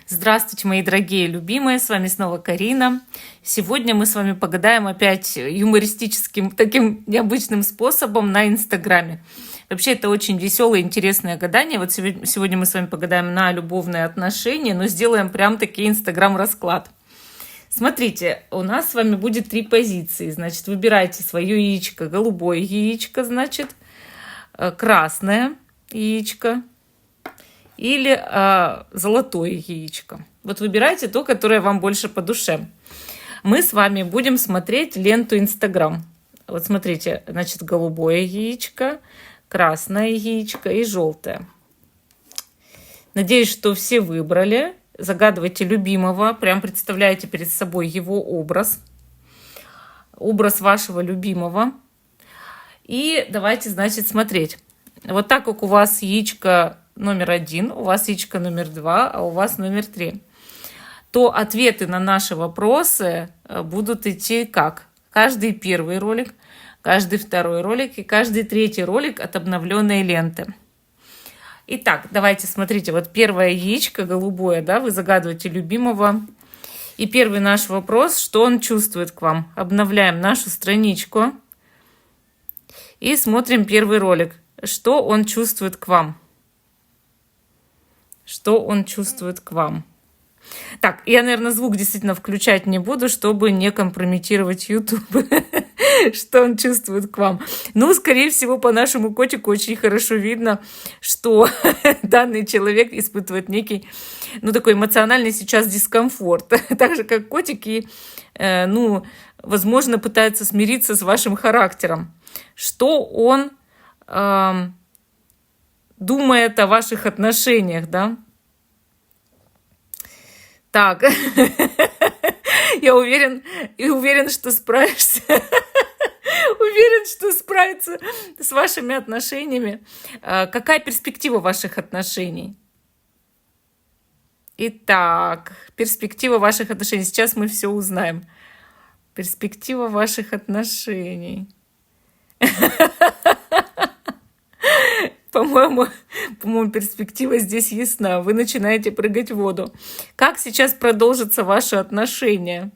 Здравствуйте, мои дорогие любимые, с вами снова Карина. Сегодня мы с вами погадаем опять юмористическим, таким необычным способом на Инстаграме. Вообще это очень веселое, интересное гадание. Вот сегодня мы с вами погадаем на любовные отношения, но сделаем прям таки Инстаграм-расклад. Смотрите, у нас с вами будет 3 позиции. Значит, выбирайте свое яичко. Голубое яичко, значит, красное яичко или золотое яичко. Вот выбирайте то, которое вам больше по душе. Мы с вами будем смотреть ленту Инстаграм. Вот смотрите, значит, голубое яичко, красное яичко и желтое. Надеюсь, что все выбрали. Загадывайте любимого, прям представляете перед собой его образ вашего любимого. И давайте, значит, смотреть. Вот так как у вас яичко номер 1, у вас яичко номер 2, а у вас номер 3, то ответы на наши вопросы будут идти как? Каждый первый ролик, каждый второй ролик и каждый третий ролик от обновленной ленты. Итак, давайте смотрите, вот первое яичко голубое, да, вы загадываете любимого. И первый наш вопрос, что он чувствует к вам. Обновляем нашу страничку и смотрим первый ролик. Что он чувствует к вам? Что он чувствует к вам? Так, я, наверное, звук действительно включать не буду, чтобы не компрометировать YouTube. Что он чувствует к вам? Ну, скорее всего, по нашему котику очень хорошо видно, что данный человек испытывает некий, такой эмоциональный сейчас дискомфорт. Так же, как котики, возможно, пытается смириться с вашим характером. Что он думает о ваших отношениях, да? Так, я уверен, что справишься. Уверен, что справится с вашими отношениями. Какая перспектива ваших отношений? Итак, перспектива ваших отношений. Сейчас мы все узнаем. Перспектива ваших отношений. По-моему, перспектива здесь ясна. Вы начинаете прыгать в воду. Как сейчас продолжатся ваши отношения?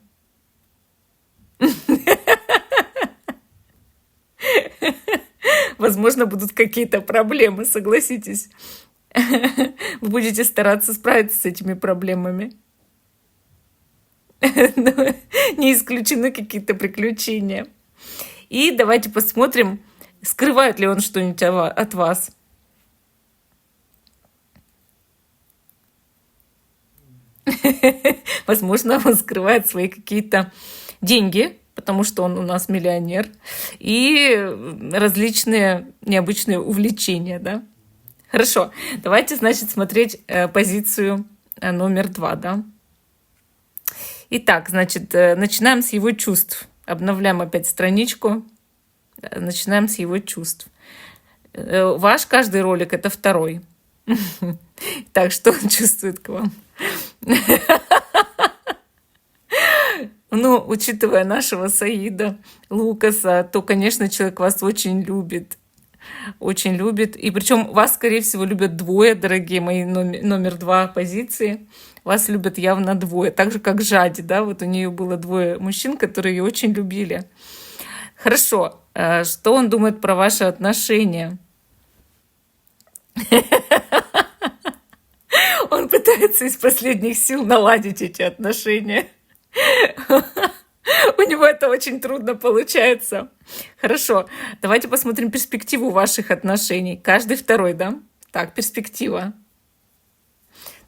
Возможно, будут какие-то проблемы, согласитесь. Вы будете стараться справиться с этими проблемами. Но не исключены какие-то приключения. И давайте посмотрим, скрывает ли он что-нибудь от вас. Возможно, он скрывает свои какие-то деньги, потому что он у нас миллионер, и различные необычные увлечения, да? Хорошо, давайте, значит, смотреть позицию номер 2, да? Итак, значит, начинаем с его чувств. Обновляем опять страничку. Начинаем с его чувств. Ваш каждый ролик — это второй. Так, что он чувствует к вам? Учитывая нашего Саида Лукаса, то, конечно, человек вас очень любит. Очень любит. И причем вас, скорее всего, любят двое, дорогие мои номер 2 позиции. Вас любят явно двое. Так же, как Жади, да? Вот у нее было 2 мужчин, которые ее очень любили. Хорошо. Что он думает про ваши отношения? Он пытается из последних сил наладить эти отношения. У него это очень трудно получается. Хорошо, давайте посмотрим перспективу ваших отношений. Каждый второй, да? Так, перспектива.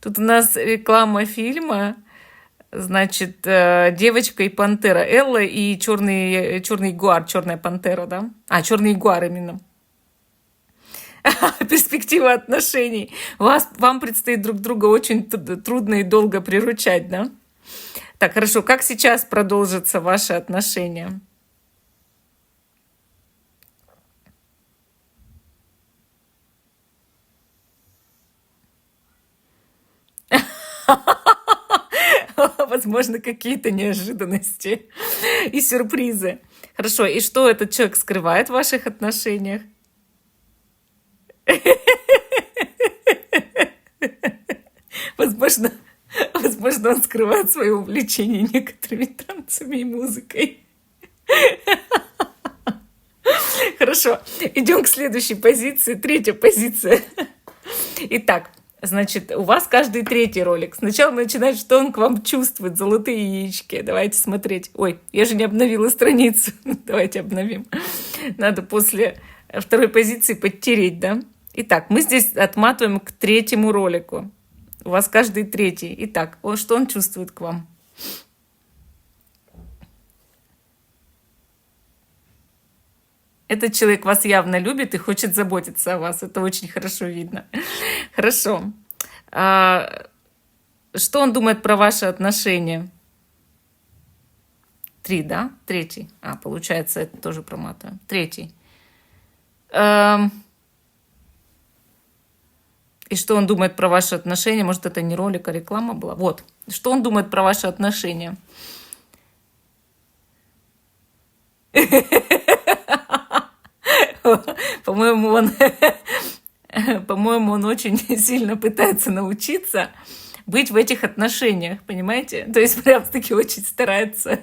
Тут у нас реклама фильма, значит, девочка и пантера. Элла и черный ягуар, черная пантера, да? Черный ягуар именно. Перспектива отношений. Вам предстоит друг друга очень трудно и долго приручать, да? Так, хорошо. Как сейчас продолжатся ваши отношения? Возможно, какие-то неожиданности и сюрпризы. Хорошо. И что этот человек скрывает в ваших отношениях? Возможно, Возможно, он скрывает свое увлечение некоторыми танцами и музыкой. Хорошо, идем к следующей позиции. Третья позиция. Итак, значит, у вас каждый третий ролик. Сначала начинает, что он к вам чувствует, золотые яички. Давайте смотреть. Ой, я же не обновила страницу. Давайте обновим. Надо после второй позиции подтереть, да? Итак, мы здесь отматываем к третьему ролику. У вас каждый третий. Итак, что он чувствует к вам? Этот человек вас явно любит и хочет заботиться о вас. Это очень хорошо видно. Хорошо. Что он думает про ваши отношения? 3, да? Третий. Получается, это тоже проматываем. Третий. И что он думает про ваши отношения? Может, это не ролик, а реклама была? Вот. Что он думает про ваши отношения? По-моему, он очень сильно пытается научиться быть в этих отношениях, понимаете? То есть прям-таки очень старается.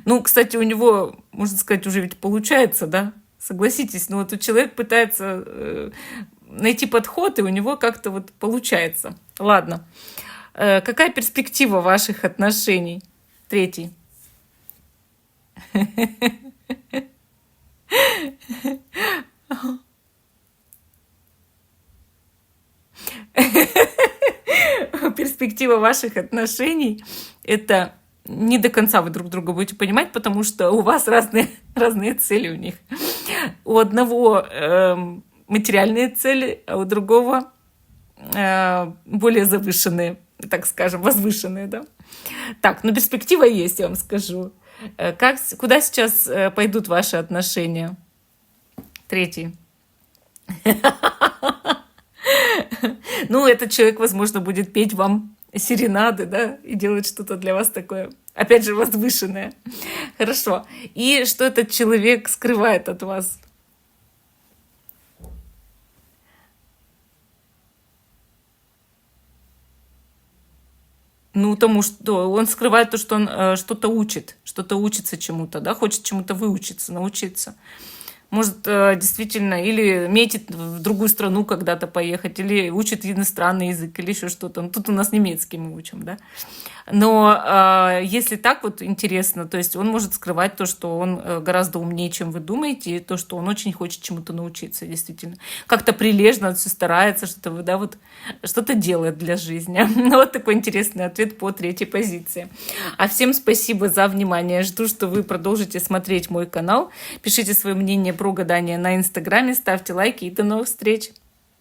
Ну, кстати, у него, можно сказать, уже ведь получается, да? Согласитесь, ну вот человек пытается найти подход, и у него как-то вот получается. Ладно. Какая перспектива ваших отношений? Третий. Перспектива ваших отношений — это не до конца вы друг друга будете понимать, потому что у вас разные цели у них. У одного материальные цели, а у другого более завышенные, так скажем, возвышенные, да? Так, но перспектива есть, я вам скажу. Куда сейчас пойдут ваши отношения? Третий. Ну, этот человек, возможно, будет петь вам серенады, да, и делать что-то для вас такое, опять же, возвышенное. Хорошо. И что этот человек скрывает от вас? Ну, потому что он скрывает то, что он что-то учится чему-то, да, хочет чему-то выучиться, научиться. Может, действительно, или метит в другую страну когда-то поехать, или учит иностранный язык, или еще что-то. Ну, тут у нас немецкий мы учим, да. Но если так вот интересно, то есть он может скрывать то, что он гораздо умнее, чем вы думаете, и то, что он очень хочет чему-то научиться, действительно. Как-то прилежно все старается, что-то, да, вот, что-то делает для жизни. Ну, вот такой интересный ответ по третьей позиции. А всем спасибо за внимание. Жду, что вы продолжите смотреть мой канал. Пишите свое мнение про гадание на Инстаграме, ставьте лайки и до новых встреч!